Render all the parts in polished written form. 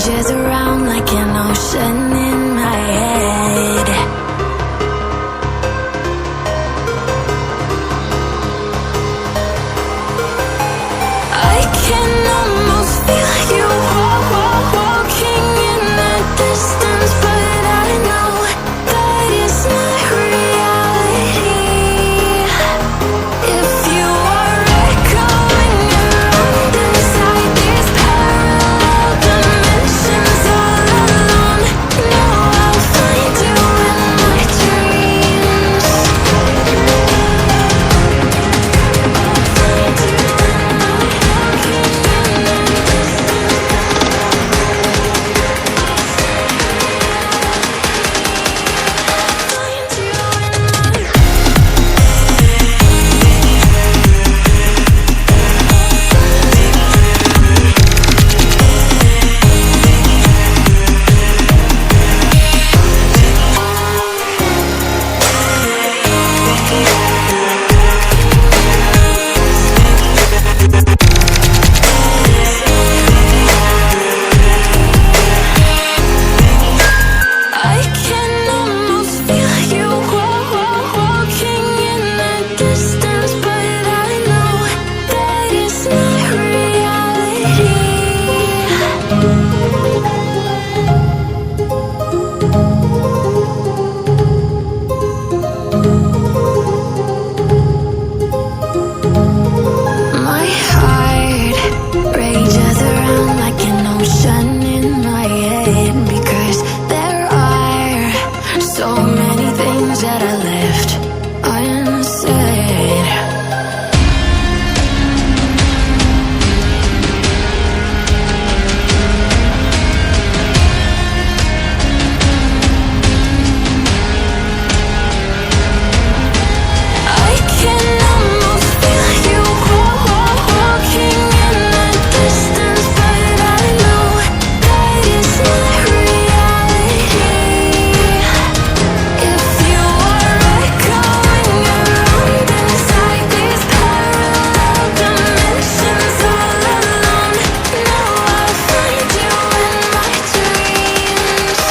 rages around like an ocean in my head. I can almost feel you walking in the distance, but I know that it's not reality. If you are echoing around inside these parallel dimensions all alone, know I'll find you in my dreams. I can almost feel you walking in the distance, but I know that it's not reality. My heart rages around like an ocean in my head, because there are so many things that I left unsaid. I can almost feel you walking in the distance, but I know that it's not reality. If you are echoing around inside these parallel dimensions all alone, know I'll find you in my dreams.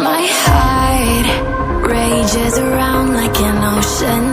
My heart rages around like an ocean